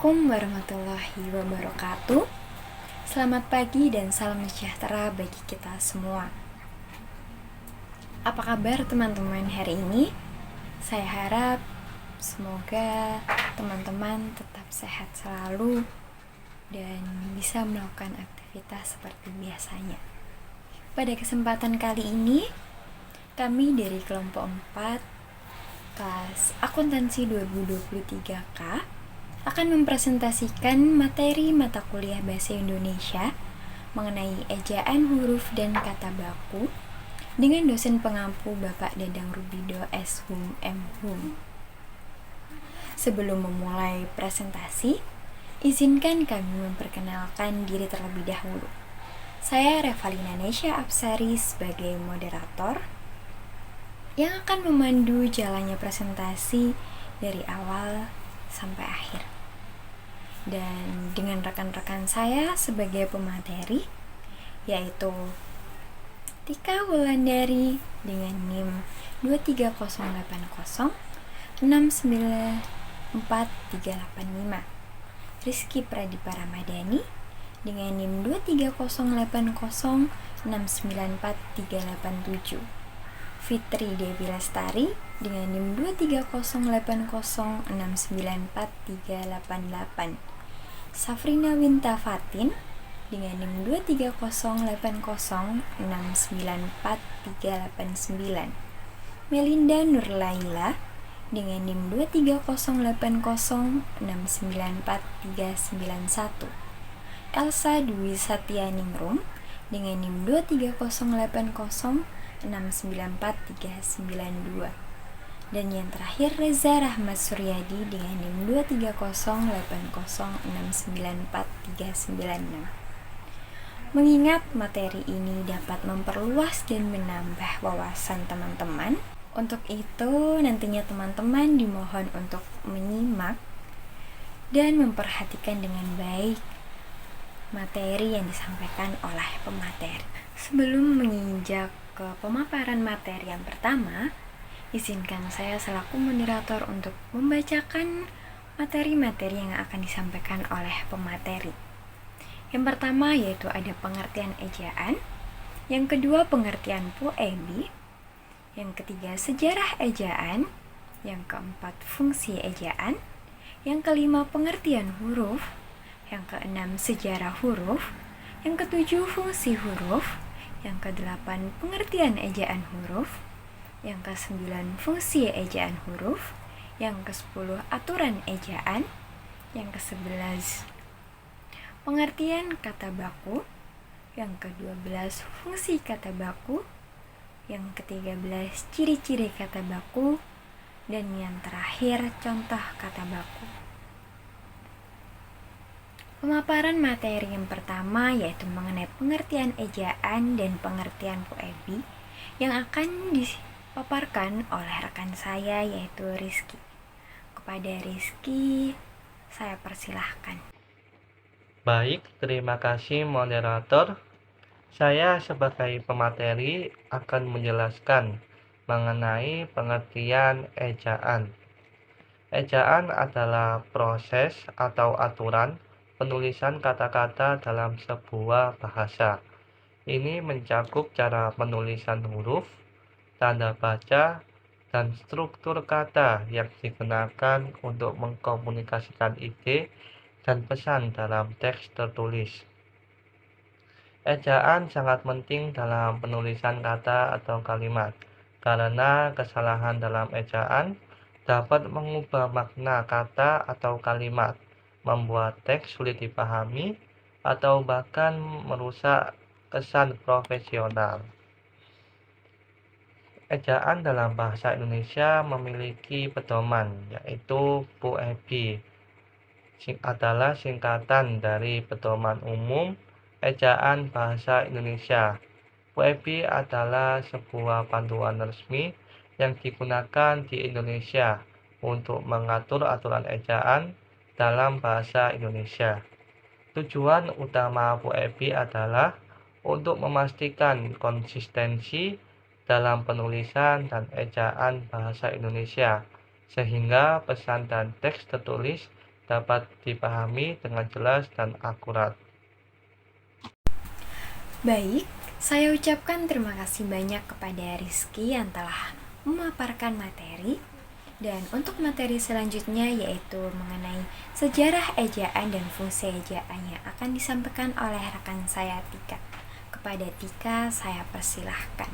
Assalamualaikum warahmatullahi wabarakatuh. Selamat pagi dan salam sejahtera bagi kita semua. Apa kabar teman-teman hari ini? Saya harap semoga teman-teman tetap sehat selalu dan bisa melakukan aktivitas seperti biasanya. Pada kesempatan kali ini, kami dari kelompok 4 kelas akuntansi 2023K akan mempresentasikan materi mata kuliah Bahasa Indonesia mengenai ejaan huruf dan kata baku dengan dosen pengampu Bapak Dadang Rubido S.Hum M.Hum. Sebelum memulai presentasi, izinkan kami memperkenalkan diri terlebih dahulu. Saya Revalina Nesya Apsari sebagai moderator yang akan memandu jalannya presentasi dari awal sampai akhir. Dan dengan rekan-rekan saya sebagai pemateri, yaitu Tika Wulandari dengan NIM 23080694385, Rizky Pradipa Ramadhani dengan NIM 23080694387, Fitri Dewi Lestari dengan NIM 23080694388, Safrina Winta Fatin dengan NIM 23080694389, Melinda Nurlaila dengan NIM 23080694391, Elsa Dwi Satyaningrum dengan NIM 23080694392, dan yang terakhir Reza Rahmat Suryadi dengan NIM 23080694396. Mengingat materi ini dapat memperluas dan menambah wawasan teman-teman, untuk itu nantinya teman-teman dimohon untuk menyimak dan memperhatikan dengan baik materi yang disampaikan oleh pemateri. Sebelum menginjak ke pemaparan materi yang pertama, izinkan saya selaku moderator untuk membacakan materi-materi yang akan disampaikan oleh pemateri. Yang pertama yaitu ada pengertian ejaan, yang kedua pengertian poemi, yang ketiga sejarah ejaan, yang keempat fungsi ejaan, yang kelima pengertian huruf, yang keenam sejarah huruf, yang ketujuh fungsi huruf, yang kedelapan pengertian ejaan huruf, yang ke-9 fungsi ejaan huruf, yang ke-10 aturan ejaan, yang ke-11 pengertian kata baku, yang ke-12 fungsi kata baku, yang ke-13 ciri-ciri kata baku, dan yang terakhir contoh kata baku. Pemaparan materi yang pertama yaitu mengenai pengertian ejaan dan pengertian poemi yang akan dipaparkan oleh rekan saya yaitu Rizky. Kepada Rizky, saya persilahkan. Baik, terima kasih moderator. Saya sebagai pemateri akan menjelaskan mengenai pengertian ejaan. Ejaan adalah proses atau aturan penulisan kata-kata dalam sebuah bahasa. Ini mencakup cara penulisan huruf, tanda baca, dan struktur kata yang digunakan untuk mengkomunikasikan ide dan pesan dalam teks tertulis. Ejaan sangat penting dalam penulisan kata atau kalimat, karena kesalahan dalam ejaan dapat mengubah makna kata atau kalimat, membuat teks sulit dipahami, atau bahkan merusak kesan profesional. Ejaan dalam bahasa Indonesia memiliki pedoman, yaitu PUEB. Adalah singkatan dari Pedoman Umum Ejaan Bahasa Indonesia. PUEB adalah sebuah panduan resmi yang digunakan di Indonesia untuk mengatur aturan ejaan dalam bahasa Indonesia. Tujuan utama PUEB adalah untuk memastikan konsistensi dalam penulisan dan ejaan bahasa Indonesia, sehingga pesan dan teks tertulis dapat dipahami dengan jelas dan akurat. Baik, saya ucapkan terima kasih banyak kepada Rizky yang telah memaparkan materi. Dan untuk materi selanjutnya yaitu mengenai sejarah ejaan dan fungsi ejaan yang akan disampaikan oleh rekan saya Tika. Kepada Tika, saya persilahkan.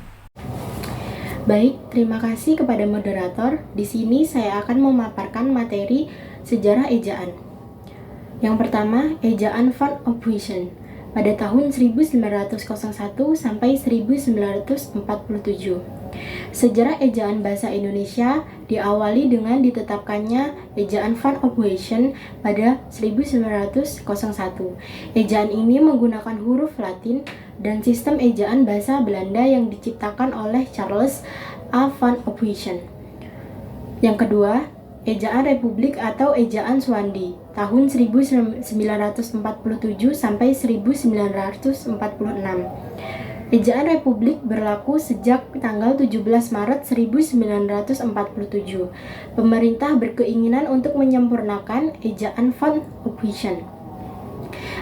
Baik, terima kasih kepada moderator. Di sini saya akan memaparkan materi sejarah ejaan. Yang pertama, ejaan Van Ophuijsen pada tahun 1901 sampai 1947. Sejarah ejaan bahasa Indonesia diawali dengan ditetapkannya ejaan Van Ophuijsen pada 1901. Ejaan ini menggunakan huruf Latin dan sistem ejaan bahasa Belanda yang diciptakan oleh Charles A. Van Ophuijsen. Yang kedua, ejaan Republik atau ejaan Swandi tahun 1947 sampai 1946. Ejaan Republik berlaku sejak tanggal 17 Maret 1947. Pemerintah berkeinginan untuk menyempurnakan ejaan Van Ophuijsen.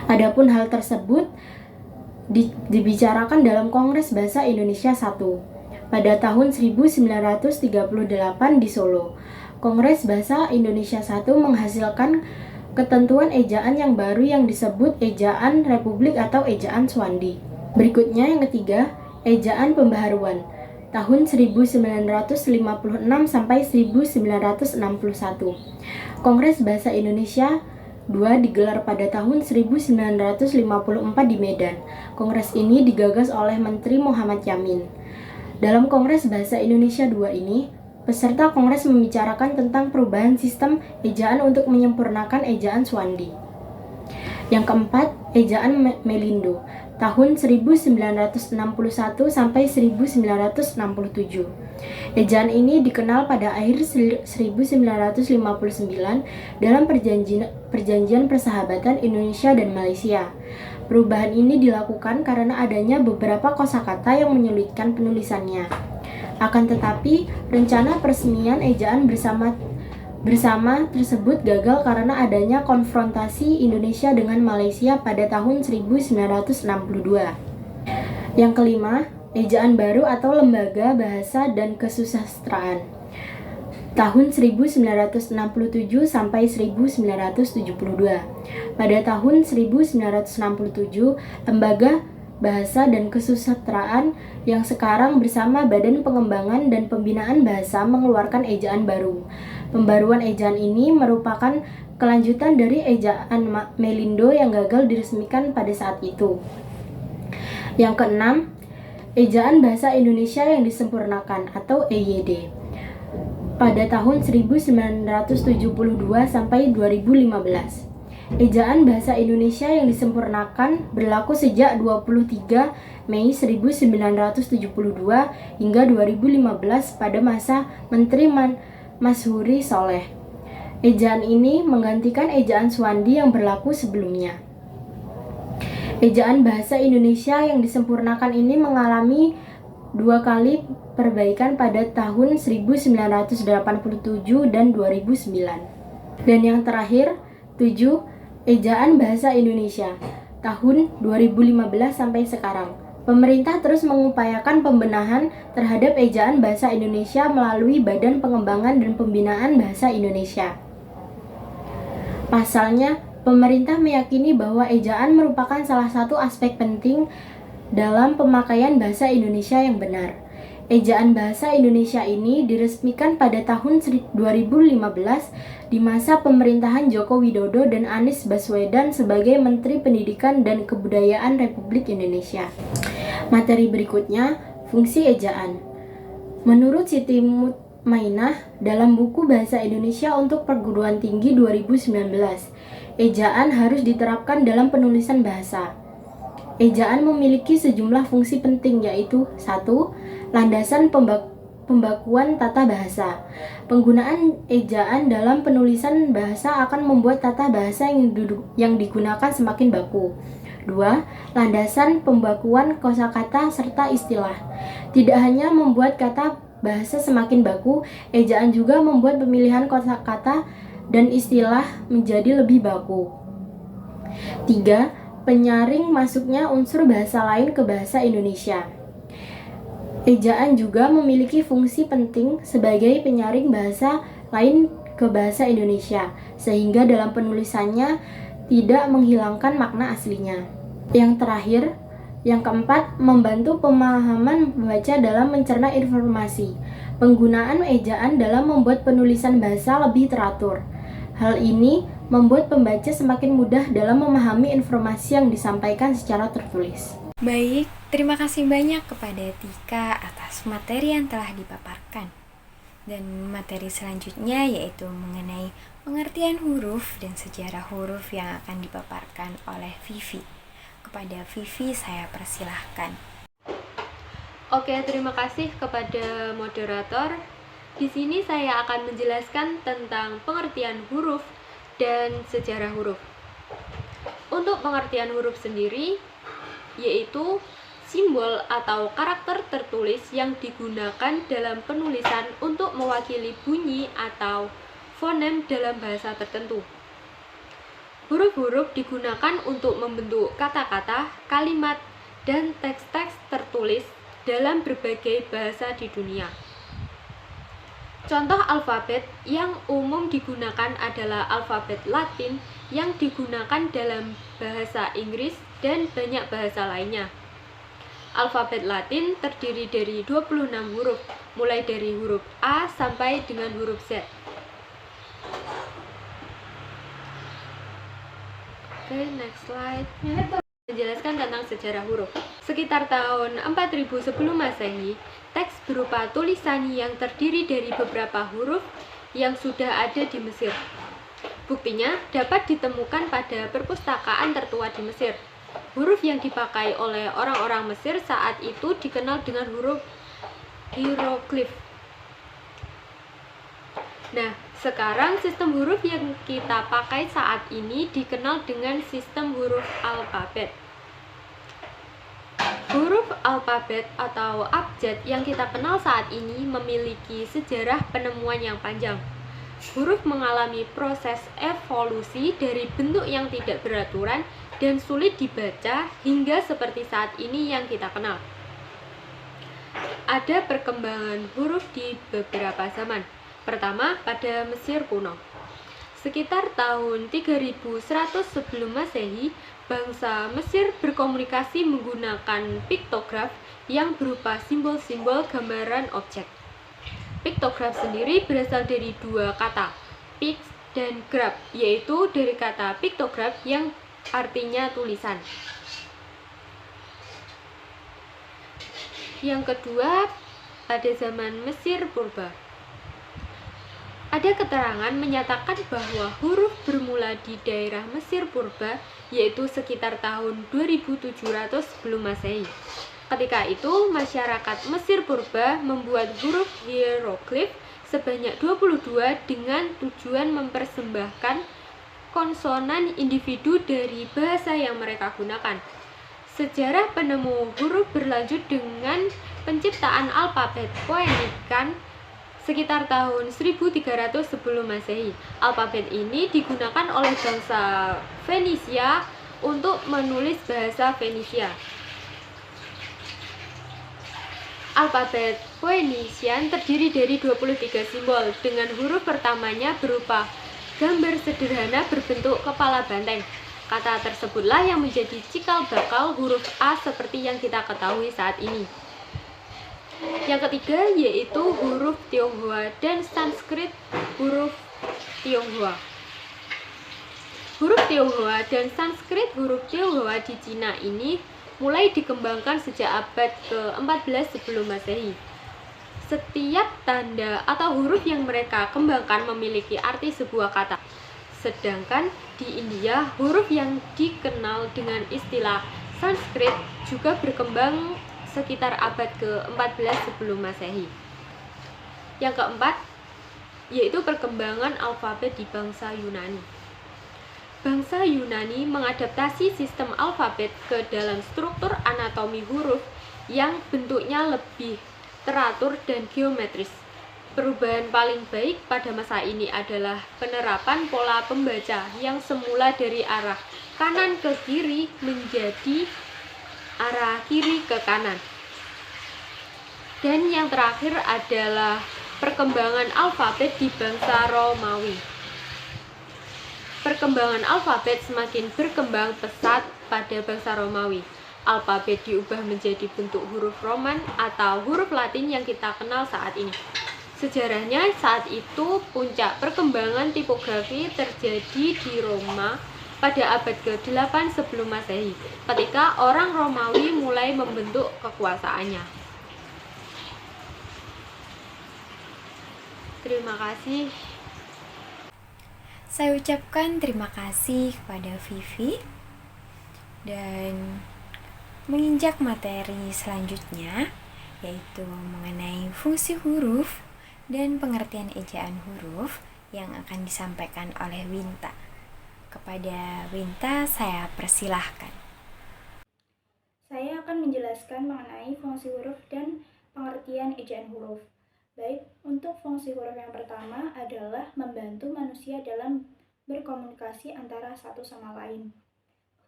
Adapun hal tersebut dibicarakan dalam Kongres Bahasa Indonesia I pada tahun 1938 di Solo. Kongres Bahasa Indonesia I menghasilkan ketentuan ejaan yang baru yang disebut ejaan Republik atau ejaan Swandi. Berikutnya yang ketiga, ejaan pembaharuan tahun 1956 sampai 1961. Kongres Bahasa Indonesia II digelar pada tahun 1954 di Medan. Kongres ini digagas oleh Menteri Muhammad Yamin. Dalam Kongres Bahasa Indonesia II ini, peserta kongres membicarakan tentang perubahan sistem ejaan untuk menyempurnakan ejaan Swandi. Yang keempat, ejaan Melindo tahun 1961 sampai 1967. Ejaan ini dikenal pada akhir 1959 dalam perjanjian persahabatan Indonesia dan Malaysia. Perubahan ini dilakukan karena adanya beberapa kosakata yang menyulitkan penulisannya. Akan tetapi, rencana peresmian ejaan bersama tersebut gagal karena adanya konfrontasi Indonesia dengan Malaysia pada tahun 1962. Yang kelima, ejaan baru atau Lembaga Bahasa dan Kesusastraan tahun 1967 sampai 1972. Pada tahun 1967, Lembaga Bahasa dan Kesusastraan yang sekarang bersama Badan Pengembangan dan Pembinaan Bahasa mengeluarkan ejaan baru. Pembaruan ejaan ini merupakan kelanjutan dari ejaan Melindo yang gagal diresmikan pada saat itu. Yang keenam, ejaan Bahasa Indonesia yang disempurnakan atau EYD pada tahun 1972 sampai 2015. Ejaan Bahasa Indonesia yang disempurnakan berlaku sejak 23 Mei 1972 hingga 2015 pada masa Menteri Mashuri Soleh. Ejaan ini menggantikan ejaan Swandi yang berlaku sebelumnya. Ejaan Bahasa Indonesia yang disempurnakan ini mengalami 2 kali perbaikan pada tahun 1987 dan 2009. Dan yang terakhir, 7. Ejaan Bahasa Indonesia tahun 2015 sampai sekarang. Pemerintah terus mengupayakan pembenahan terhadap ejaan Bahasa Indonesia melalui Badan Pengembangan dan Pembinaan Bahasa Indonesia. Pasalnya, pemerintah meyakini bahwa ejaan merupakan salah satu aspek penting dalam pemakaian bahasa Indonesia yang benar. Ejaan Bahasa Indonesia ini diresmikan pada tahun 2015 di masa pemerintahan Joko Widodo dan Anies Baswedan sebagai Menteri Pendidikan dan Kebudayaan Republik Indonesia. Materi berikutnya, fungsi ejaan. Menurut Siti Mutmainah dalam buku Bahasa Indonesia untuk Perguruan Tinggi 2019, ejaan harus diterapkan dalam penulisan bahasa. Ejaan memiliki sejumlah fungsi penting yaitu 1. Landasan pembakuan tata bahasa. Penggunaan ejaan dalam penulisan bahasa akan membuat tata bahasa yang digunakan semakin baku. 2. Landasan pembakuan kosakata serta istilah. Tidak hanya membuat kata bahasa semakin baku, ejaan juga membuat pemilihan kosakata dan istilah menjadi lebih baku. 3. Penyaring masuknya unsur bahasa lain ke bahasa Indonesia. Ejaan juga memiliki fungsi penting sebagai penyaring bahasa lain ke bahasa Indonesia, sehingga dalam penulisannya tidak menghilangkan makna aslinya. Yang terakhir, yang keempat, membantu pemahaman pembaca dalam mencerna informasi. Penggunaan ejaan dalam membuat penulisan bahasa lebih teratur. Hal ini membuat pembaca semakin mudah dalam memahami informasi yang disampaikan secara tertulis. Baik, terima kasih banyak kepada Tika atas materi yang telah dipaparkan. Dan materi selanjutnya yaitu mengenai pengertian huruf dan sejarah huruf yang akan dipaparkan oleh Vivi. Kepada Vivi saya persilahkan. Oke, terima kasih kepada moderator. Di sini saya akan menjelaskan tentang pengertian huruf dan sejarah huruf. Untuk pengertian huruf sendiri, yaitu simbol atau karakter tertulis yang digunakan dalam penulisan untuk mewakili bunyi atau fonem dalam bahasa tertentu. Huruf-huruf digunakan untuk membentuk kata-kata, kalimat, dan teks-teks tertulis dalam berbagai bahasa di dunia. Contoh alfabet yang umum digunakan adalah alfabet Latin yang digunakan dalam bahasa Inggris dan banyak bahasa lainnya. Alfabet Latin terdiri dari 26 huruf, mulai dari huruf A sampai dengan huruf Z. Oke, next slide. Menjelaskan tentang sejarah huruf. Sekitar tahun 4000 sebelum Masehi, teks berupa tulisan yang terdiri dari beberapa huruf yang sudah ada di Mesir. Buktinya dapat ditemukan pada perpustakaan tertua di Mesir. Huruf yang dipakai oleh orang-orang Mesir saat itu dikenal dengan huruf hieroglif. Nah, sekarang sistem huruf yang kita pakai saat ini dikenal dengan sistem huruf alfabet. Huruf alfabet atau abjad yang kita kenal saat ini memiliki sejarah penemuan yang panjang. Huruf mengalami proses evolusi dari bentuk yang tidak beraturan dan sulit dibaca hingga seperti saat ini yang kita kenal. Ada perkembangan huruf di beberapa zaman. Pertama, pada Mesir kuno. Sekitar tahun 3100 sebelum Masehi, bangsa Mesir berkomunikasi menggunakan piktograf yang berupa simbol-simbol gambaran objek. Piktograf sendiri berasal dari dua kata, piks dan graf, yaitu dari kata piktograf yang artinya tulisan. Yang kedua, pada zaman Mesir purba. Ada keterangan menyatakan bahwa huruf bermula di daerah Mesir purba, yaitu sekitar tahun 2700 sebelum Masehi. Ketika itu, masyarakat Mesir purba membuat huruf hieroglif sebanyak 22 dengan tujuan mempersembahkan konsonan individu dari bahasa yang mereka gunakan. Sejarah penemu huruf berlanjut dengan penciptaan alfabet Phoenician sekitar tahun 1300 sebelum Masehi. Alfabet ini digunakan oleh bangsa Fenisia untuk menulis bahasa Fenisia. Alfabet Phoenician terdiri dari 23 simbol, dengan huruf pertamanya berupa gambar sederhana berbentuk kepala banteng. Kata tersebutlah yang menjadi cikal bakal huruf A seperti yang kita ketahui saat ini. Yang ketiga yaitu huruf Tionghoa dan Sanskrit huruf Tionghoa. Huruf Tionghoa dan Sanskrit huruf Tionghoa di Cina ini mulai dikembangkan sejak abad ke-14 sebelum Masehi. Setiap tanda atau huruf yang mereka kembangkan memiliki arti sebuah kata. Sedangkan di India, huruf yang dikenal dengan istilah Sanskrit juga berkembang sekitar abad ke-14 sebelum Masehi. Yang keempat, yaitu perkembangan alfabet di bangsa Yunani. Bangsa Yunani mengadaptasi sistem alfabet ke dalam struktur anatomi huruf yang bentuknya lebih teratur dan geometris. Perubahan paling baik pada masa ini adalah penerapan pola pembaca yang semula dari arah kanan ke kiri menjadi arah kiri ke kanan. Dan yang terakhir adalah perkembangan alfabet di bangsa Romawi. Perkembangan alfabet semakin berkembang pesat pada bangsa Romawi. Alfabet diubah menjadi bentuk huruf Roman atau huruf Latin yang kita kenal saat ini. Sejarahnya saat itu puncak perkembangan tipografi terjadi di Roma pada abad ke-8 sebelum Masehi, ketika orang Romawi mulai membentuk kekuasaannya. Terima kasih. Saya ucapkan terima kasih kepada Vivi dan menginjak materi selanjutnya, yaitu mengenai fungsi huruf dan pengertian ejaan huruf yang akan disampaikan oleh Winta. Kepada Winta saya persilahkan. Saya akan menjelaskan mengenai fungsi huruf dan pengertian ejaan huruf. Baik, untuk fungsi huruf yang pertama adalah membantu manusia dalam berkomunikasi antara satu sama lain.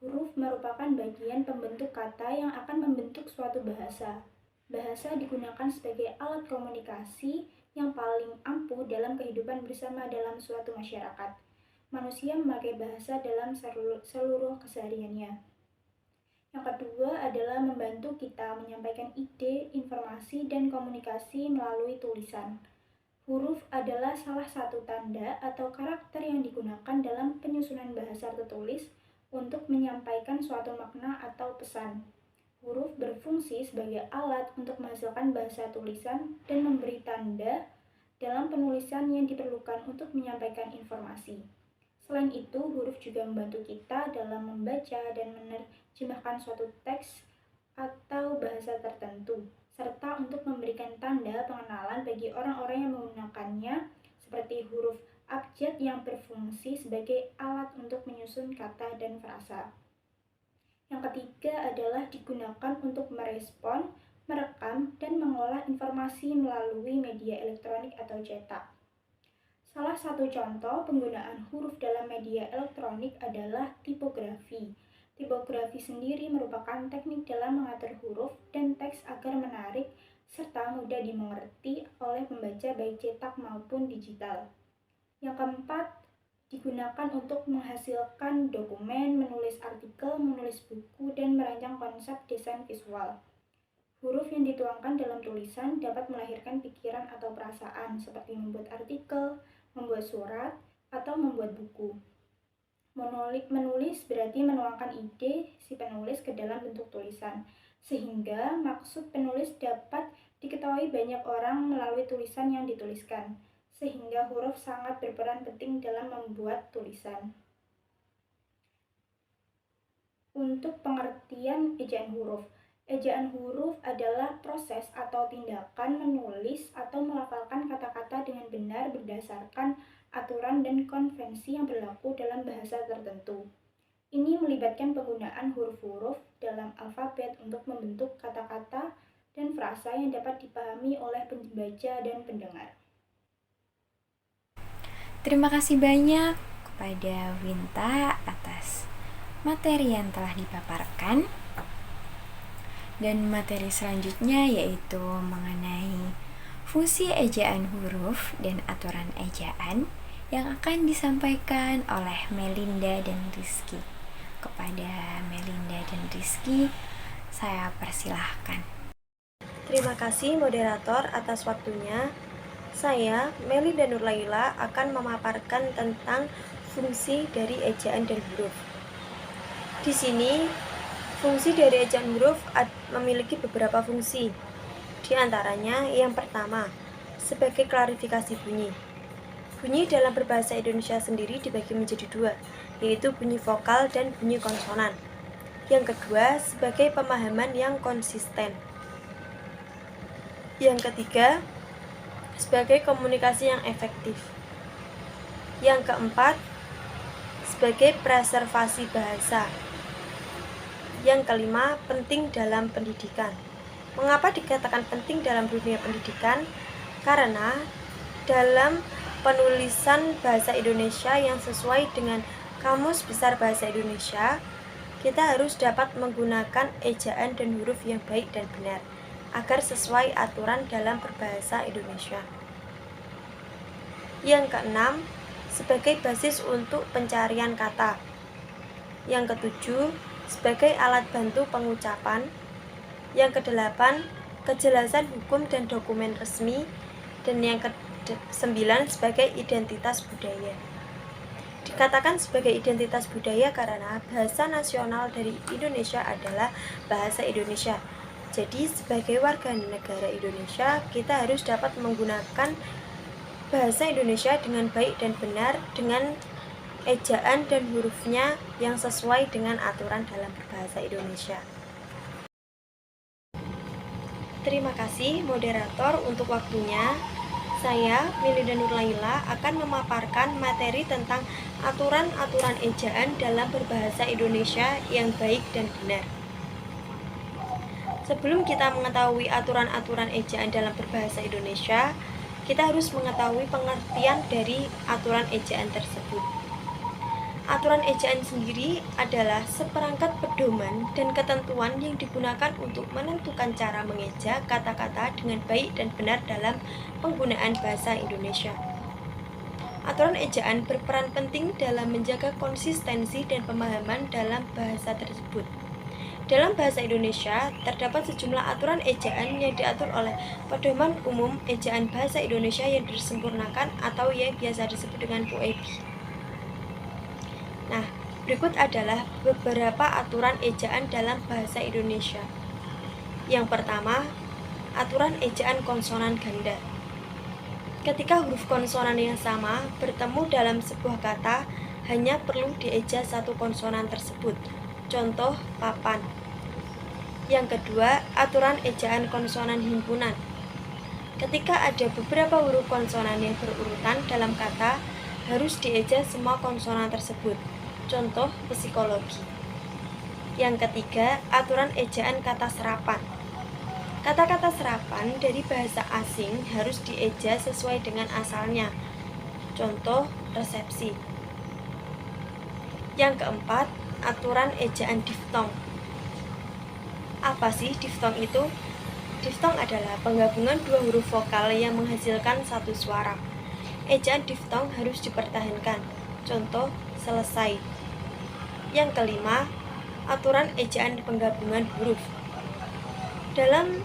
Huruf merupakan bagian pembentuk kata yang akan membentuk suatu bahasa. Bahasa digunakan sebagai alat komunikasi yang paling ampuh dalam kehidupan bersama dalam suatu masyarakat. Manusia memakai bahasa dalam seluruh kesehariannya. Yang kedua adalah membantu kita menyampaikan ide, informasi, dan komunikasi melalui tulisan. Huruf adalah salah satu tanda atau karakter yang digunakan dalam penyusunan bahasa tertulis untuk menyampaikan suatu makna atau pesan. Huruf berfungsi sebagai alat untuk menghasilkan bahasa tulisan dan memberi tanda dalam penulisan yang diperlukan untuk menyampaikan informasi. Selain itu, huruf juga membantu kita dalam membaca dan menerjemahkan suatu teks atau bahasa tertentu, serta untuk memberikan tanda pengenalan bagi orang-orang yang menggunakannya, seperti huruf abjad yang berfungsi sebagai alat untuk menyusun kata dan frasa. Yang ketiga adalah digunakan untuk merespon, merekam, dan mengolah informasi melalui media elektronik atau cetak. Salah satu contoh penggunaan huruf dalam media elektronik adalah tipografi. Tipografi sendiri merupakan teknik dalam mengatur huruf dan teks agar menarik serta mudah dimengerti oleh pembaca baik cetak maupun digital. Yang keempat, digunakan untuk menghasilkan dokumen, menulis artikel, menulis buku, dan merancang konsep desain visual. Huruf yang dituangkan dalam tulisan dapat melahirkan pikiran atau perasaan, seperti membuat artikel, membuat surat, atau membuat buku. Menulis berarti menuangkan ide si penulis ke dalam bentuk tulisan, sehingga maksud penulis dapat diketahui banyak orang melalui tulisan yang dituliskan, sehingga huruf sangat berperan penting dalam membuat tulisan. Untuk pengertian ejaan huruf, ejaan huruf adalah proses atau tindakan menulis atau melafalkan kata-kata dengan benar berdasarkan aturan dan konvensi yang berlaku dalam bahasa tertentu. Ini melibatkan penggunaan huruf-huruf dalam alfabet untuk membentuk kata-kata dan frasa yang dapat dipahami oleh pembaca dan pendengar. Terima kasih banyak kepada Winta atas materi yang telah dipaparkan. Dan materi selanjutnya yaitu mengenai fungsi ejaan huruf dan aturan ejaan yang akan disampaikan oleh Melinda dan Rizky. Kepada Melinda dan Rizky, saya persilahkan. Terima kasih moderator atas waktunya. Saya, Melinda Nurlaila, akan memaparkan tentang fungsi dari ejaan dan huruf. Di sini, fungsi dari ejaan huruf memiliki beberapa fungsi. Di antaranya, yang pertama, sebagai klarifikasi bunyi. Bunyi dalam berbahasa Indonesia sendiri dibagi menjadi dua, yaitu bunyi vokal dan bunyi konsonan. Yang kedua, sebagai pemahaman yang konsisten. Yang ketiga, sebagai komunikasi yang efektif. Yang keempat, sebagai preservasi bahasa. Yang kelima, penting dalam pendidikan. Mengapa dikatakan penting dalam dunia pendidikan? Karena dalam penulisan bahasa Indonesia yang sesuai dengan Kamus Besar Bahasa Indonesia, kita harus dapat menggunakan ejaan dan huruf yang baik dan benar agar sesuai aturan dalam berbahasa Indonesia. Yang keenam, sebagai basis untuk pencarian kata. Yang ketujuh, sebagai alat bantu pengucapan. Yang kedelapan, kejelasan hukum dan dokumen resmi. Dan yang kesembilan, sebagai identitas budaya. Dikatakan sebagai identitas budaya karena bahasa nasional dari Indonesia adalah bahasa Indonesia. Jadi sebagai warga negara Indonesia, kita harus dapat menggunakan bahasa Indonesia dengan baik dan benar, dengan ejaan dan hurufnya yang sesuai dengan aturan dalam berbahasa Indonesia. Terima kasih moderator untuk waktunya. Saya, Meli dan Nurlaila, akan memaparkan materi tentang aturan-aturan ejaan dalam berbahasa Indonesia yang baik dan benar. Sebelum kita mengetahui aturan-aturan ejaan dalam berbahasa Indonesia, kita harus mengetahui pengertian dari aturan ejaan tersebut. Aturan ejaan sendiri adalah seperangkat pedoman dan ketentuan yang digunakan untuk menentukan cara mengeja kata-kata dengan baik dan benar dalam penggunaan bahasa Indonesia. Aturan ejaan berperan penting dalam menjaga konsistensi dan pemahaman dalam bahasa tersebut. Dalam bahasa Indonesia, terdapat sejumlah aturan ejaan yang diatur oleh Pedoman Umum Ejaan Bahasa Indonesia yang disempurnakan atau yang biasa disebut dengan PUEB. Nah, berikut adalah beberapa aturan ejaan dalam bahasa Indonesia. Yang pertama, aturan ejaan konsonan ganda. Ketika huruf konsonan yang sama bertemu dalam sebuah kata, hanya perlu dieja satu konsonan tersebut. Contoh, papan. Yang kedua, aturan ejaan konsonan himpunan. Ketika ada beberapa huruf konsonan yang berurutan dalam kata, harus dieja semua konsonan tersebut. Contoh, psikologi. Yang ketiga, aturan ejaan kata serapan. Kata-kata serapan dari bahasa asing harus dieja sesuai dengan asalnya. Contoh, resepsi. Yang keempat, aturan ejaan diftong. Apa sih diftong itu? Diftong adalah penggabungan dua huruf vokal yang menghasilkan satu suara. Ejaan diftong harus dipertahankan. Contoh, selesai. Yang kelima, aturan ejaan penggabungan huruf. Dalam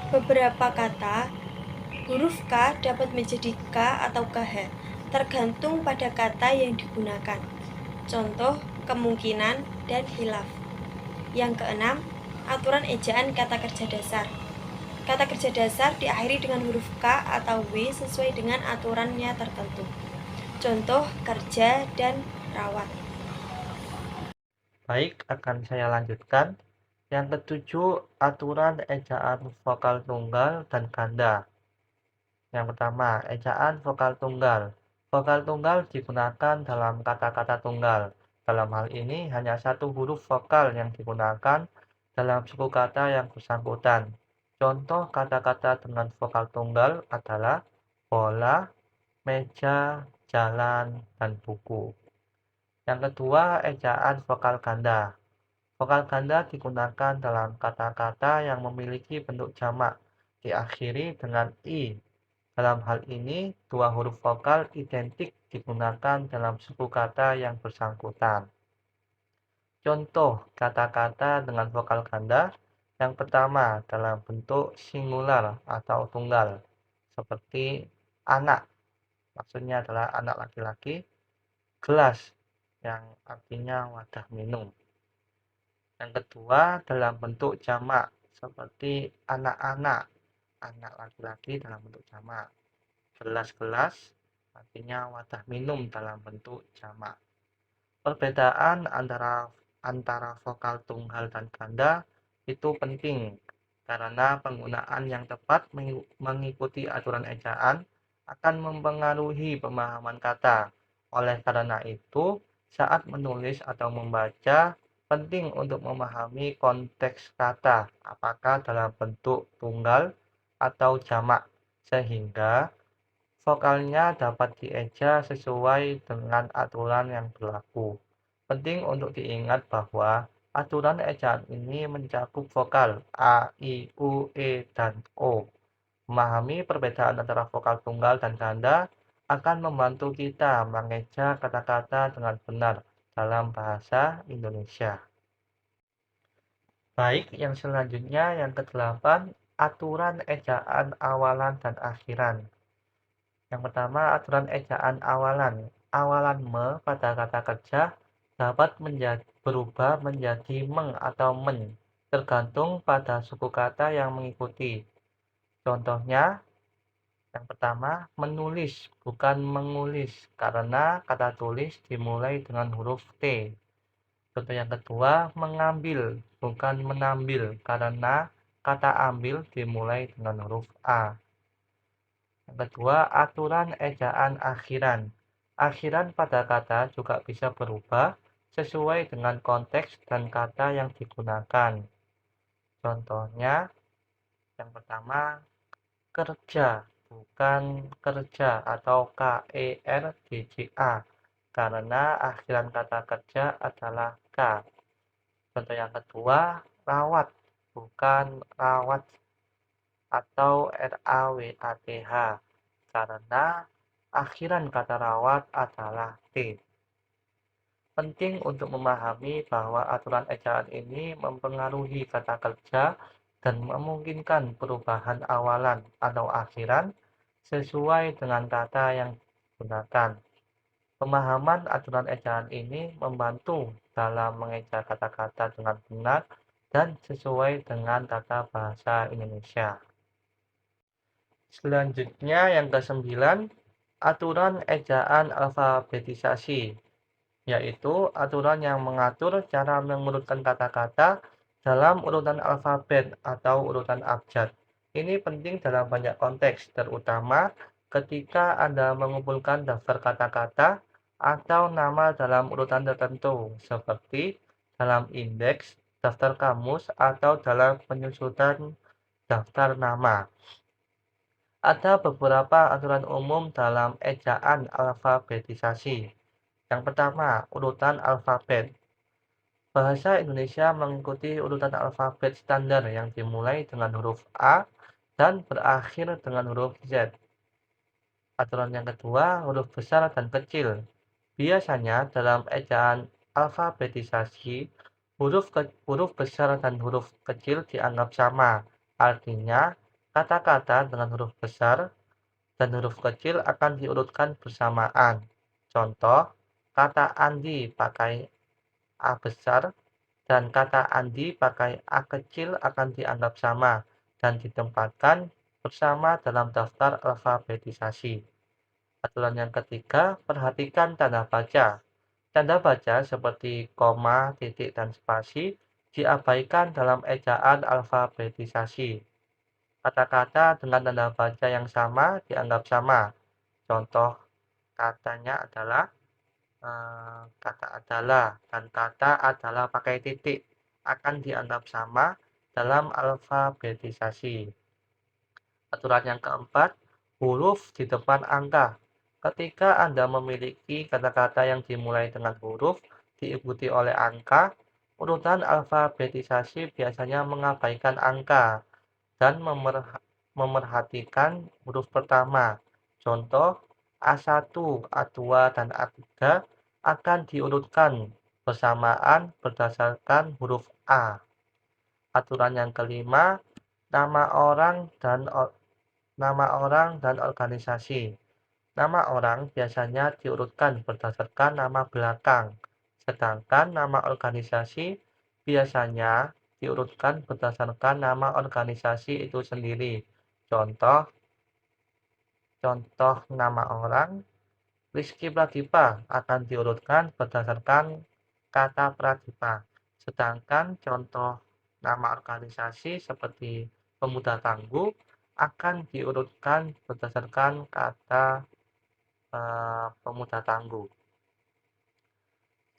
beberapa kata, huruf K dapat menjadi K atau KH, tergantung pada kata yang digunakan. Contoh, kemungkinan dan hilaf. Yang keenam, aturan ejaan kata kerja dasar. Kata kerja dasar diakhiri dengan huruf K atau W sesuai dengan aturannya tertentu. Contoh, kerja dan rawat. Baik, akan saya lanjutkan. Yang ketujuh, aturan ejaan vokal tunggal dan ganda. Yang pertama, ejaan vokal tunggal. Vokal tunggal digunakan dalam kata-kata tunggal. Dalam hal ini, hanya satu huruf vokal yang digunakan dalam suku kata yang bersangkutan. Contoh kata-kata dengan vokal tunggal adalah bola, meja, jalan, dan buku. Yang kedua, ejaan vokal ganda. Vokal ganda digunakan dalam kata-kata yang memiliki bentuk jamak, diakhiri dengan i. Dalam hal ini, dua huruf vokal identik digunakan dalam suku kata yang bersangkutan. Contoh kata-kata dengan vokal ganda yang pertama dalam bentuk singular atau tunggal, seperti anak, maksudnya adalah anak laki-laki, gelas, yang artinya wadah minum. Yang kedua dalam bentuk jamak, seperti anak-anak, anak laki-laki dalam bentuk jamak. Gelas-gelas, artinya wadah minum dalam bentuk jamak. Perbedaan antara vokal tunggal dan ganda itu penting karena penggunaan yang tepat mengikuti aturan ejaan akan mempengaruhi pemahaman kata. Oleh karena itu, saat menulis atau membaca, penting untuk memahami konteks kata, apakah dalam bentuk tunggal atau jamak, sehingga vokalnya dapat dieja sesuai dengan aturan yang berlaku. Penting untuk diingat bahwa aturan ejaan ini mencakup vokal A, I, U, E, dan O. Memahami perbedaan antara vokal tunggal dan ganda akan membantu kita mengeja kata-kata dengan benar dalam bahasa Indonesia. Baik, yang selanjutnya yang ke-8, aturan ejaan awalan dan akhiran. Yang pertama, aturan ejaan awalan. Awalan me pada kata kerja dapat berubah menjadi meng atau men, tergantung pada suku kata yang mengikuti. Contohnya, yang pertama, menulis bukan mengulis, karena kata tulis dimulai dengan huruf T. Contoh yang kedua, mengambil bukan menambil, karena kata ambil dimulai dengan huruf A. Yang kedua, aturan ejaan akhiran. Akhiran pada kata juga bisa berubah sesuai dengan konteks dan kata yang digunakan. Contohnya, yang pertama, kerja bukan kerja atau KERJA, karena akhiran kata kerja adalah K. Contoh yang kedua, rawat bukan rawat atau RAWATH, karena akhiran kata rawat adalah T. Penting untuk memahami bahwa aturan ejaan ini mempengaruhi kata kerja dan memungkinkan perubahan awalan atau akhiran sesuai dengan kata yang digunakan. Pemahaman aturan ejaan ini membantu dalam mengeja kata-kata dengan benar dan sesuai dengan tata bahasa Indonesia. Selanjutnya yang ke-9, aturan ejaan alfabetisasi, yaitu aturan yang mengatur cara mengurutkan kata-kata dalam urutan alfabet atau urutan abjad. Ini penting dalam banyak konteks, terutama ketika Anda mengumpulkan daftar kata-kata atau nama dalam urutan tertentu, seperti dalam indeks, daftar kamus, atau dalam penyusunan daftar nama. Ada beberapa aturan umum dalam ejaan alfabetisasi. Yang pertama, urutan alfabet. Bahasa Indonesia mengikuti urutan alfabet standar yang dimulai dengan huruf A dan berakhir dengan huruf Z. Aturan yang kedua, huruf besar dan kecil. Biasanya dalam ejaan alfabetisasi, huruf besar dan huruf kecil dianggap sama. Artinya, kata-kata dengan huruf besar dan huruf kecil akan diurutkan bersamaan. Contoh, kata Andi pakai A besar dan kata Andi pakai A kecil akan dianggap sama dan ditempatkan bersama dalam daftar alfabetisasi. Aturan yang ketiga, perhatikan tanda baca. Tanda baca seperti koma, titik, dan spasi diabaikan dalam ejaan alfabetisasi. Kata-kata dengan tanda baca yang sama dianggap sama. Contoh katanya adalah kata adalah dan kata adalah pakai titik akan dianggap sama dalam alfabetisasi. Aturan yang keempat, huruf di depan angka. Ketika Anda memiliki kata-kata yang dimulai dengan huruf diikuti oleh angka, urutan alfabetisasi biasanya mengabaikan angka dan memerhatikan huruf pertama. Contoh, A1, A2, dan A3 akan diurutkan bersamaan berdasarkan huruf A. Aturan yang kelima, nama orang dan organisasi. Nama orang biasanya diurutkan berdasarkan nama belakang, sedangkan nama organisasi biasanya diurutkan berdasarkan nama organisasi itu sendiri. Contoh nama orang, Rizky Pradipa akan diurutkan berdasarkan kata Pradipa. Sedangkan contoh nama organisasi seperti Pemuda Tangguh akan diurutkan berdasarkan kata Pemuda Tangguh.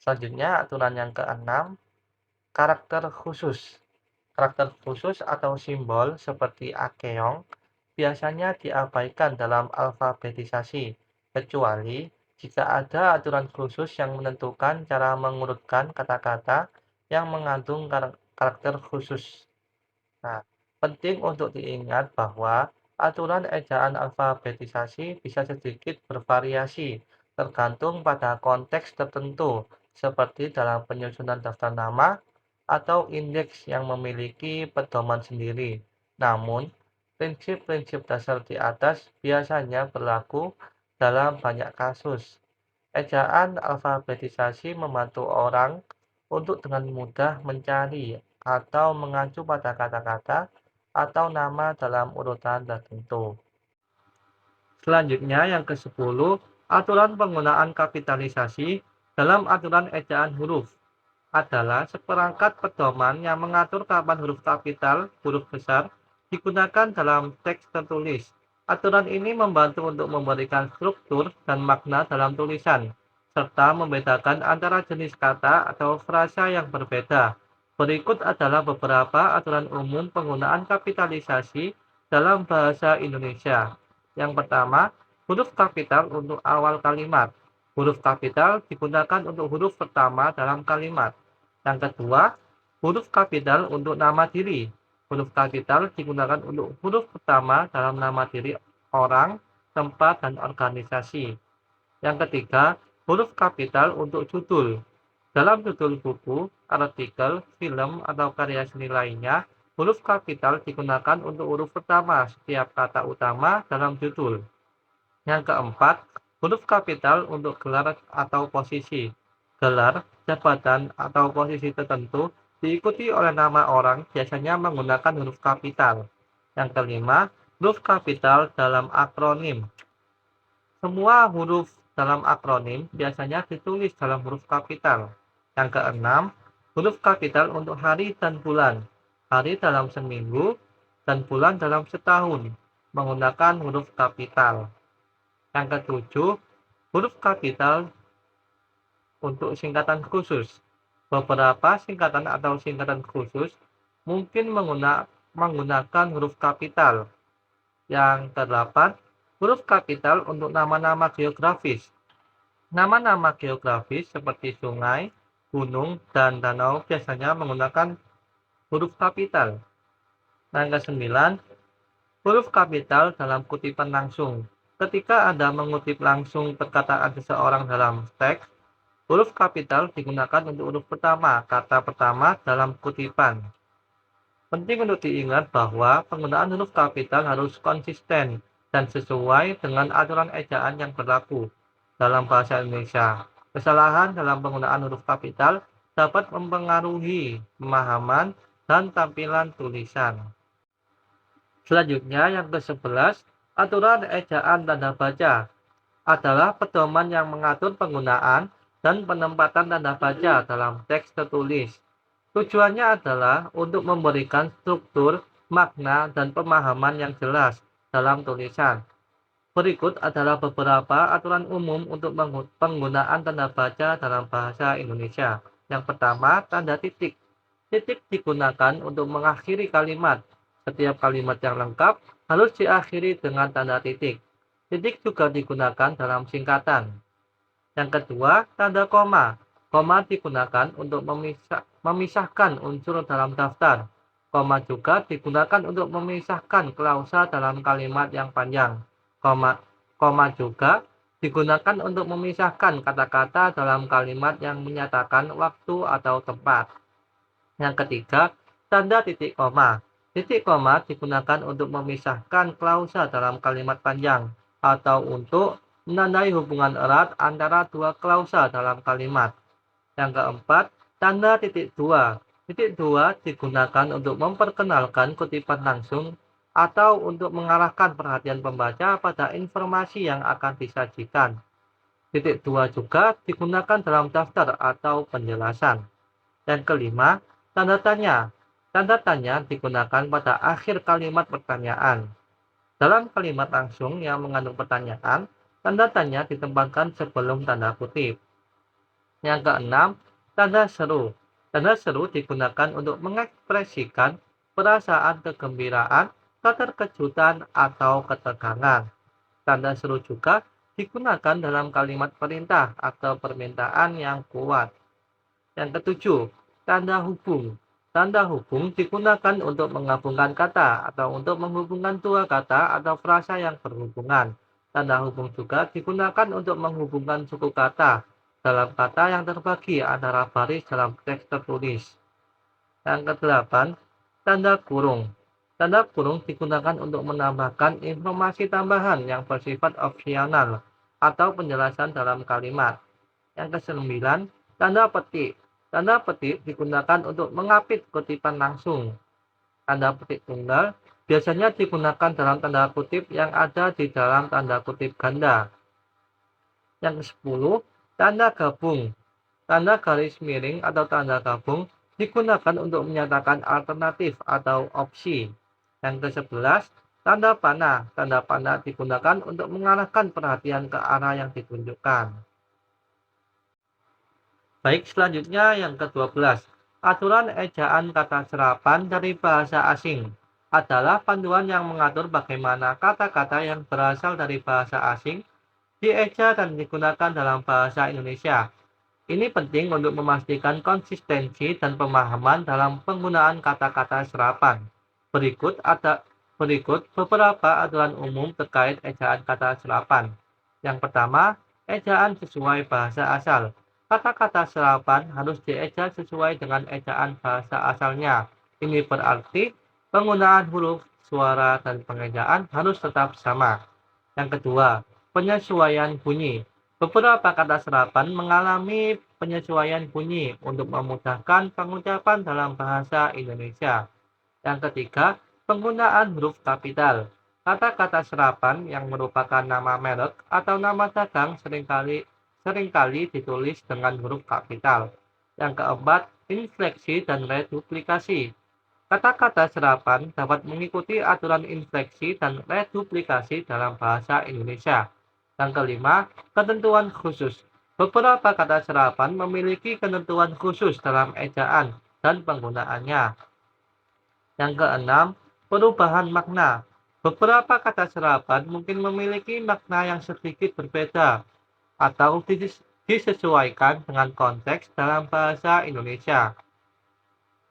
Selanjutnya aturan yang keenam, karakter khusus. Karakter khusus atau simbol seperti akeong biasanya diabaikan dalam alfabetisasi, kecuali jika ada aturan khusus yang menentukan cara mengurutkan kata-kata yang mengandung karakter khusus. Nah, penting untuk diingat bahwa aturan ejaan alfabetisasi bisa sedikit bervariasi tergantung pada konteks tertentu, seperti dalam penyusunan daftar nama atau indeks yang memiliki pedoman sendiri. Namun, prinsip-prinsip dasar di atas biasanya berlaku dalam banyak kasus. Ejaan alfabetisasi membantu orang untuk dengan mudah mencari atau mengacu pada kata-kata atau nama dalam urutan tertentu. Selanjutnya yang ke-10, aturan penggunaan kapitalisasi dalam aturan ejaan huruf adalah seperangkat pedoman yang mengatur kapan huruf kapital, huruf besar, digunakan dalam teks tertulis. Aturan ini membantu untuk memberikan struktur dan makna dalam tulisan, serta membedakan antara jenis kata atau frasa yang berbeda. Berikut adalah beberapa aturan umum penggunaan kapitalisasi dalam bahasa Indonesia. Yang pertama, huruf kapital untuk awal kalimat. Huruf kapital digunakan untuk huruf pertama dalam kalimat. Yang kedua, huruf kapital untuk nama diri. Huruf kapital digunakan untuk huruf pertama dalam nama diri orang, tempat, dan organisasi. Yang ketiga, huruf kapital untuk judul. Dalam judul buku, artikel, film, atau karya seni lainnya, huruf kapital digunakan untuk huruf pertama setiap kata utama dalam judul. Yang keempat, huruf kapital untuk gelar atau posisi. Gelar, jabatan, atau posisi tertentu diikuti oleh nama orang biasanya menggunakan huruf kapital. Yang kelima, huruf kapital dalam akronim. Semua huruf dalam akronim biasanya ditulis dalam huruf kapital. Yang keenam, huruf kapital untuk hari dan bulan. Hari dalam seminggu dan bulan dalam setahun menggunakan huruf kapital. Yang ketujuh, huruf kapital untuk singkatan khusus. Beberapa singkatan atau singkatan khusus mungkin menggunakan huruf kapital. Yang kedelapan, huruf kapital untuk nama-nama geografis. Nama-nama geografis seperti sungai, gunung, dan danau biasanya menggunakan huruf kapital. Yang kesembilan, huruf kapital dalam kutipan langsung. Ketika Anda mengutip langsung perkataan seseorang dalam teks, huruf kapital digunakan untuk huruf pertama, kata pertama dalam kutipan. Penting untuk diingat bahwa penggunaan huruf kapital harus konsisten dan sesuai dengan aturan ejaan yang berlaku dalam bahasa Indonesia. Kesalahan dalam penggunaan huruf kapital dapat mempengaruhi pemahaman dan tampilan tulisan. Selanjutnya yang ke-11, aturan ejaan tanda baca adalah pedoman yang mengatur penggunaan dan penempatan tanda baca dalam teks tertulis. Tujuannya adalah untuk memberikan struktur, makna, dan pemahaman yang jelas dalam tulisan. Berikut adalah beberapa aturan umum untuk penggunaan tanda baca dalam bahasa Indonesia. Yang pertama, tanda titik. Titik digunakan untuk mengakhiri kalimat. Setiap kalimat yang lengkap harus diakhiri dengan tanda titik. Titik juga digunakan dalam singkatan. Yang kedua, tanda koma. Koma digunakan untuk memisahkan unsur dalam daftar. Koma juga digunakan untuk memisahkan klausa dalam kalimat yang panjang. Koma juga digunakan untuk memisahkan kata-kata dalam kalimat yang menyatakan waktu atau tempat. Yang ketiga, tanda titik koma. Titik koma digunakan untuk memisahkan klausa dalam kalimat panjang atau untuk menandai hubungan erat antara dua klausa dalam kalimat. Yang keempat, tanda titik dua. Titik dua digunakan untuk memperkenalkan kutipan langsung atau untuk mengarahkan perhatian pembaca pada informasi yang akan disajikan. Titik dua juga digunakan dalam daftar atau penjelasan. Yang kelima, tanda tanya. Tanda tanya digunakan pada akhir kalimat pertanyaan. Dalam kalimat langsung yang mengandung pertanyaan, tanda tanya ditempatkan sebelum tanda kutip. Yang keenam, tanda seru. Tanda seru digunakan untuk mengekspresikan perasaan kegembiraan, keterkejutan, atau ketegangan. Tanda seru juga digunakan dalam kalimat perintah atau permintaan yang kuat. Yang ketujuh, tanda hubung. Tanda hubung digunakan untuk menggabungkan kata atau untuk menghubungkan dua kata atau frasa yang berhubungan. Tanda hubung juga digunakan untuk menghubungkan suku kata dalam kata yang terbagi antara baris dalam teks tertulis. Yang kedelapan, tanda kurung. Tanda kurung digunakan untuk menambahkan informasi tambahan yang bersifat opsional atau penjelasan dalam kalimat. Yang kesembilan, tanda petik. Tanda petik digunakan untuk mengapit kutipan langsung. Tanda petik tunggal biasanya digunakan dalam tanda kutip yang ada di dalam tanda kutip ganda. Yang ke-10, tanda gabung. Tanda garis miring atau tanda gabung digunakan untuk menyatakan alternatif atau opsi. Yang ke-11, tanda panah. Tanda panah digunakan untuk mengarahkan perhatian ke arah yang ditunjukkan. Baik, selanjutnya yang ke-12. Aturan ejaan kata serapan dari bahasa asing adalah panduan yang mengatur bagaimana kata-kata yang berasal dari bahasa asing dieja dan digunakan dalam bahasa Indonesia. Ini penting untuk memastikan konsistensi dan pemahaman dalam penggunaan kata-kata serapan. Berikut beberapa aturan umum terkait ejaan kata serapan. Yang pertama, ejaan sesuai bahasa asal. Kata-kata serapan harus dieja sesuai dengan ejaan bahasa asalnya. Ini berarti penggunaan huruf, suara, dan pengejaan harus tetap sama. Yang kedua, penyesuaian bunyi. Beberapa kata serapan mengalami penyesuaian bunyi untuk memudahkan pengucapan dalam bahasa Indonesia. Yang ketiga, penggunaan huruf kapital. Kata-kata serapan yang merupakan nama merek atau nama dagang seringkali ditulis dengan huruf kapital. Yang keempat, infleksi dan reduplikasi. Kata-kata serapan dapat mengikuti aturan infleksi dan reduplikasi dalam bahasa Indonesia. Yang kelima, ketentuan khusus. Beberapa kata serapan memiliki ketentuan khusus dalam ejaan dan penggunaannya. Yang keenam, perubahan makna. Beberapa kata serapan mungkin memiliki makna yang sedikit berbeda atau disesuaikan dengan konteks dalam bahasa Indonesia.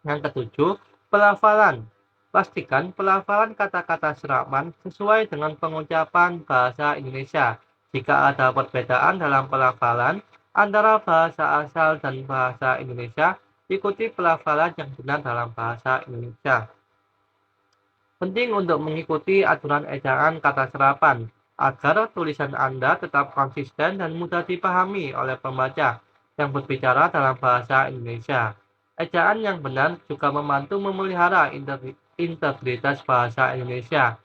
Yang ketujuh, pelafalan. Pastikan pelafalan kata-kata serapan sesuai dengan pengucapan bahasa Indonesia. Jika ada perbedaan dalam pelafalan antara bahasa asal dan bahasa Indonesia, ikuti pelafalan yang benar dalam bahasa Indonesia. Penting untuk mengikuti aturan ejaan kata serapan agar tulisan Anda tetap konsisten dan mudah dipahami oleh pembaca yang berbicara dalam bahasa Indonesia. Ejaan yang benar juga membantu memelihara integritas bahasa Indonesia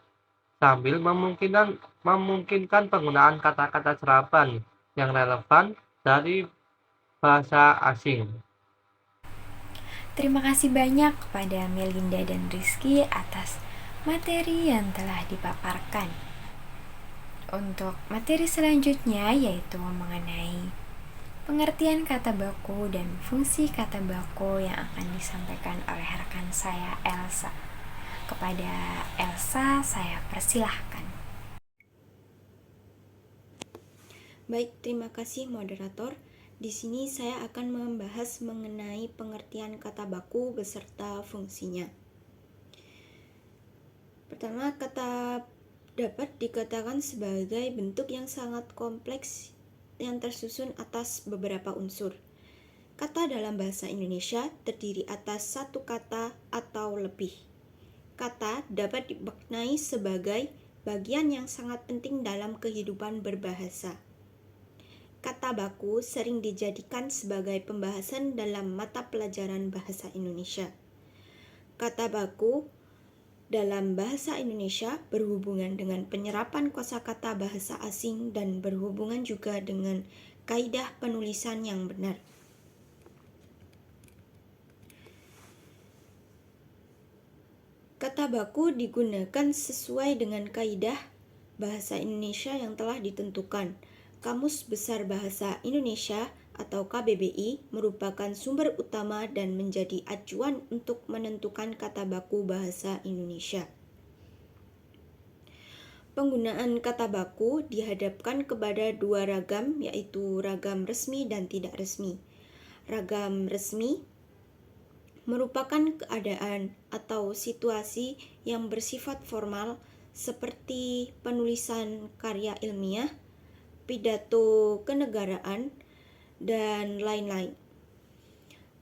sambil memungkinkan penggunaan kata-kata serapan yang relevan dari bahasa asing. Terima kasih banyak kepada Melinda dan Rizky atas materi yang telah dipaparkan. Untuk materi selanjutnya yaitu mengenai pengertian kata baku dan fungsi kata baku yang akan disampaikan oleh rekan saya Elsa. Kepada Elsa, saya persilahkan. Baik, terima kasih moderator. Di sini saya akan membahas mengenai pengertian kata baku beserta fungsinya. Pertama, kata dapat dikatakan sebagai bentuk yang sangat kompleks yang tersusun atas beberapa unsur. Kata dalam bahasa Indonesia terdiri atas satu kata atau lebih. Kata dapat dimaknai sebagai bagian yang sangat penting dalam kehidupan berbahasa. Kata baku sering dijadikan sebagai pembahasan dalam mata pelajaran bahasa Indonesia. Kata baku dalam bahasa Indonesia berhubungan dengan penyerapan kosakata bahasa asing dan berhubungan juga dengan kaidah penulisan yang benar. Kata baku digunakan sesuai dengan kaidah bahasa Indonesia yang telah ditentukan. Kamus Besar Bahasa Indonesia atau KBBI merupakan sumber utama dan menjadi acuan untuk menentukan kata baku bahasa Indonesia. Penggunaan kata baku dihadapkan kepada dua ragam, yaitu ragam resmi dan tidak resmi. Ragam resmi merupakan keadaan atau situasi yang bersifat formal seperti penulisan karya ilmiah, pidato kenegaraan, dan lain-lain.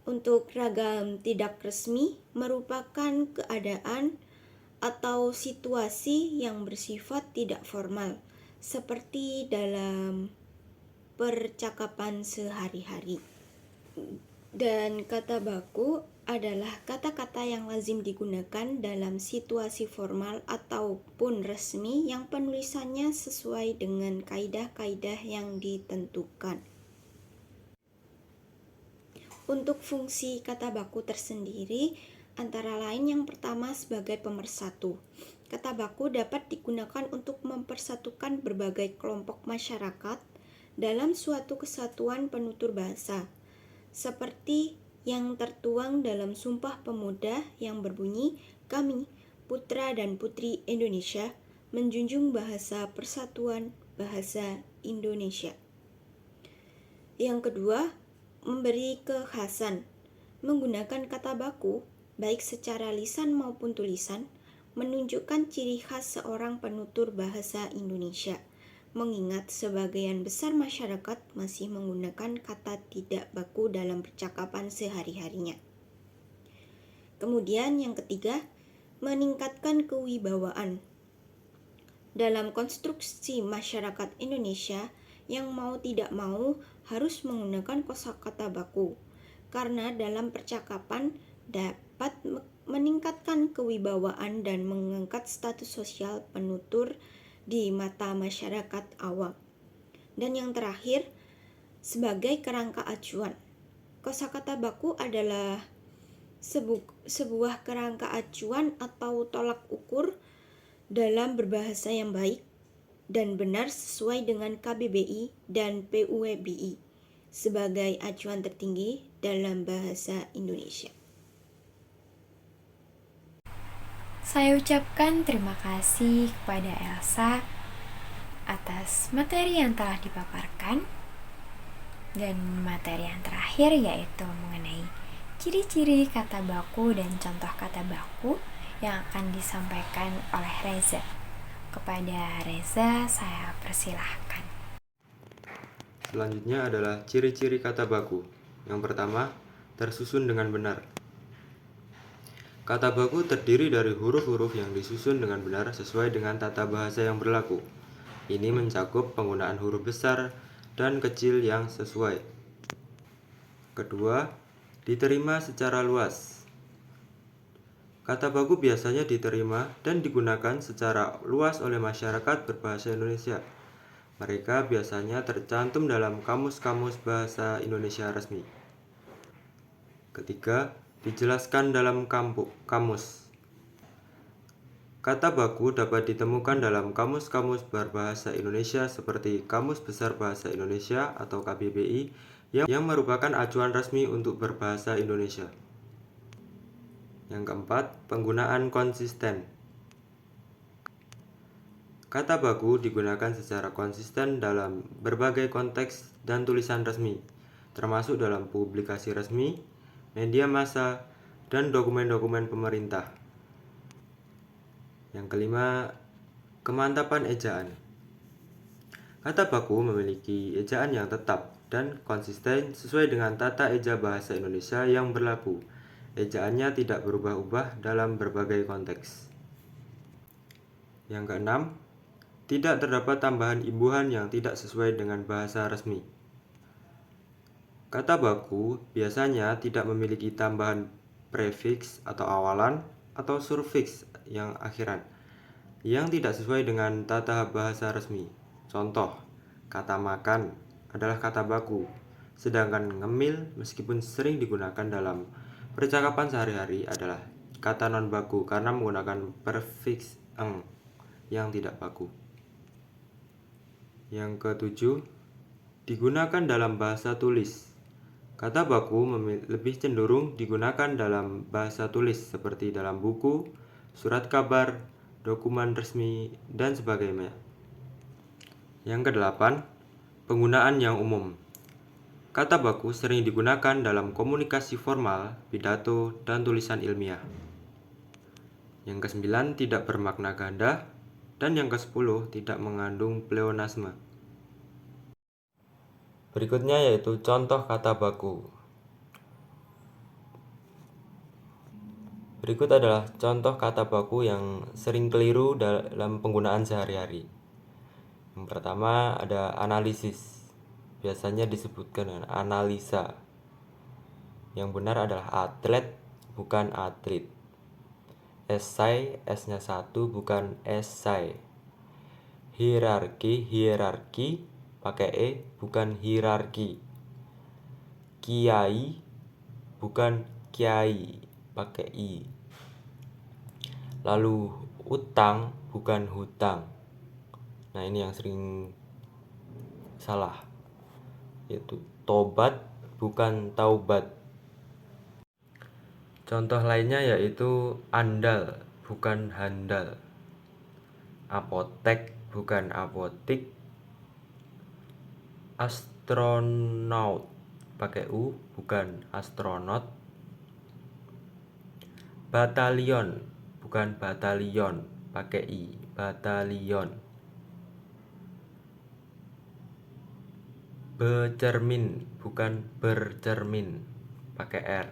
Untuk ragam tidak resmi merupakan keadaan atau situasi yang bersifat tidak formal, seperti dalam percakapan sehari-hari. Dan kata baku adalah kata-kata yang lazim digunakan dalam situasi formal ataupun resmi yang penulisannya sesuai dengan kaidah-kaidah yang ditentukan. Untuk fungsi kata baku tersendiri, antara lain yang pertama sebagai pemersatu. Kata baku dapat digunakan untuk mempersatukan berbagai kelompok masyarakat dalam suatu kesatuan penutur bahasa, seperti yang tertuang dalam Sumpah Pemuda yang berbunyi, "Kami, putra dan putri Indonesia, menjunjung bahasa persatuan bahasa Indonesia." Yang kedua, memberi kekhasan. Menggunakan kata baku baik secara lisan maupun tulisan, menunjukkan ciri khas seorang penutur bahasa Indonesia, mengingat sebagian besar masyarakat masih menggunakan kata tidak baku dalam percakapan sehari-harinya. Kemudian yang ketiga, meningkatkan kewibawaan. Dalam konstruksi masyarakat Indonesia, yang mau tidak mau harus menggunakan kosakata baku, karena dalam percakapan dapat meningkatkan kewibawaan dan mengangkat status sosial penutur di mata masyarakat awam. Dan yang terakhir, sebagai kerangka acuan. Kosakata baku adalah sebuah kerangka acuan atau tolak ukur dalam berbahasa yang baik dan benar sesuai dengan KBBI dan PUBI sebagai acuan tertinggi dalam bahasa Indonesia. Saya ucapkan terima kasih kepada Elsa atas materi yang telah dipaparkan, dan materi yang terakhir yaitu mengenai ciri-ciri kata baku dan contoh kata baku yang akan disampaikan oleh Reza. Kepada Reza, saya persilahkan. Selanjutnya adalah ciri-ciri kata baku. Yang pertama, tersusun dengan benar. Kata baku terdiri dari huruf-huruf yang disusun dengan benar sesuai dengan tata bahasa yang berlaku. Ini mencakup penggunaan huruf besar dan kecil yang sesuai. Kedua, diterima secara luas. Kata baku biasanya diterima dan digunakan secara luas oleh masyarakat berbahasa Indonesia. Mereka biasanya tercantum dalam kamus-kamus bahasa Indonesia resmi. Ketiga, dijelaskan dalam kamus. Kata baku dapat ditemukan dalam kamus-kamus berbahasa Indonesia seperti Kamus Besar Bahasa Indonesia atau KBBI yang merupakan acuan resmi untuk berbahasa Indonesia. Yang keempat, penggunaan konsisten. Kata baku digunakan secara konsisten dalam berbagai konteks dan tulisan resmi, termasuk dalam publikasi resmi, media massa, dan dokumen-dokumen pemerintah. Yang kelima, kemantapan ejaan. Kata baku memiliki ejaan yang tetap dan konsisten sesuai dengan tata eja bahasa Indonesia yang berlaku. Ejaannya tidak berubah-ubah dalam berbagai konteks. Yang keenam, tidak terdapat tambahan imbuhan yang tidak sesuai dengan bahasa resmi. Kata baku biasanya tidak memiliki tambahan prefiks atau awalan atau surfiks yang akhiran yang tidak sesuai dengan tata bahasa resmi. Contoh, kata makan adalah kata baku, sedangkan ngemil meskipun sering digunakan dalam percakapan sehari-hari adalah kata non baku karena menggunakan prefiks eng yang tidak baku. Yang ketujuh, digunakan dalam bahasa tulis. Kata baku lebih cenderung digunakan dalam bahasa tulis seperti dalam buku, surat kabar, dokumen resmi, dan sebagainya. Yang kedelapan, penggunaan yang umum. Kata baku sering digunakan dalam komunikasi formal, pidato, dan tulisan ilmiah. Yang kesembilan, tidak bermakna ganda. Dan yang ke-10, tidak mengandung pleonasme. Berikutnya yaitu contoh kata baku. Berikut adalah contoh kata baku yang sering keliru dalam penggunaan sehari-hari. Yang pertama ada analisis. Biasanya disebutkan dengan analisa. Yang benar adalah atlet, bukan atlet. Esai, S-nya 1 bukan esai. Hierarki, pakai E, bukan hierarki. Kiai, bukan kiai, pakai I. Lalu utang, bukan hutang. Nah, ini yang sering salah, yaitu tobat, bukan taubat. Contoh lainnya yaitu andal, bukan handal. Apotek, bukan apotik. Astronaut, pakai U, bukan astronot. Batalion, bukan batalion, pakai I, batalion. Bercermin, bukan bercermin, pakai R,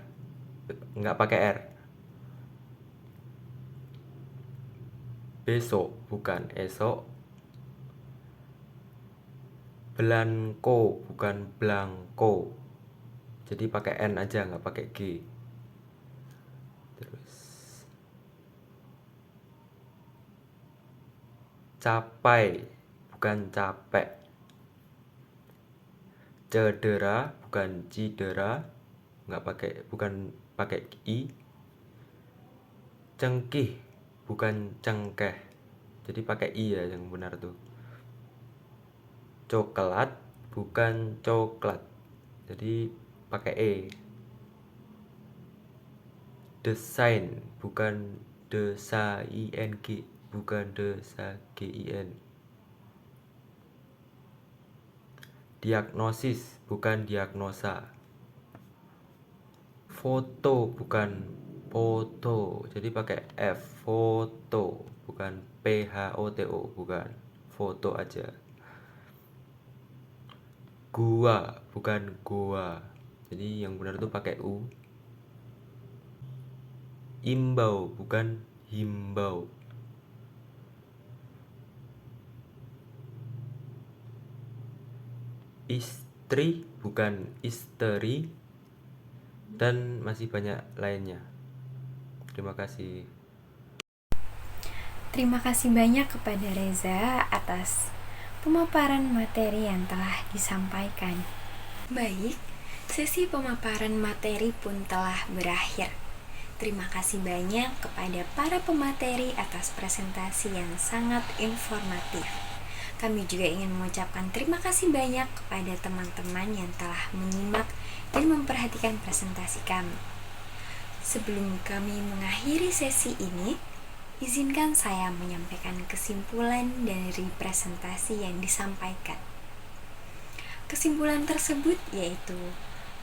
enggak pakai R. Besok, bukan esok. Blanko, bukan blanko, jadi pakai N aja, nggak pakai G. Terus capai, bukan capek. Cedera, bukan cidera, bukan pakai I. Cengkih, bukan cengkeh, jadi pakai I ya yang benar tuh. Coklat, bukan coklat, jadi pakai E. Desain, bukan desaing, bukan desagin. Diagnosis, bukan diagnosa. Foto, bukan foto, jadi pakai F. Foto, bukan PHOTO, bukan foto aja. Gua, bukan goa, jadi yang benar itu pakai U. Imbau, bukan himbau. Istri, bukan isteri, dan masih banyak lainnya. Terima kasih. Terima kasih banyak kepada Reza atas pemaparan materi yang telah disampaikan. Baik, sesi pemaparan materi pun telah berakhir. Terima kasih banyak kepada para pemateri atas presentasi yang sangat informatif. Kami juga ingin mengucapkan terima kasih banyak kepada teman-teman yang telah menyimak dan memperhatikan presentasi kami. Sebelum kami mengakhiri sesi ini, izinkan saya menyampaikan kesimpulan dari presentasi yang disampaikan. Kesimpulan tersebut yaitu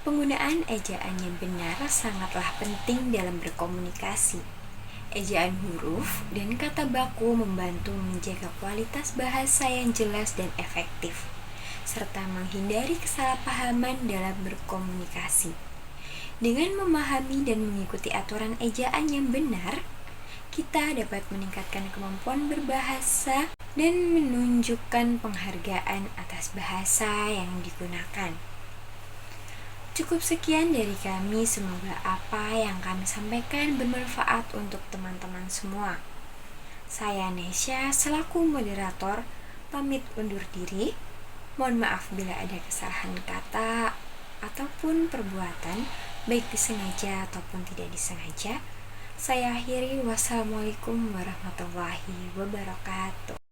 penggunaan ejaan yang benar sangatlah penting dalam berkomunikasi. Ejaan huruf dan kata baku membantu menjaga kualitas bahasa yang jelas dan efektif, serta menghindari kesalahpahaman dalam berkomunikasi. Dengan memahami dan mengikuti aturan ejaan yang benar, kita dapat meningkatkan kemampuan berbahasa dan menunjukkan penghargaan atas bahasa yang digunakan. Cukup sekian dari kami, semoga apa yang kami sampaikan bermanfaat untuk teman-teman semua. Saya Nesya selaku moderator pamit undur diri. Mohon maaf bila ada kesalahan kata ataupun perbuatan, baik disengaja ataupun tidak disengaja. Saya akhiri, wassalamualaikum warahmatullahi wabarakatuh.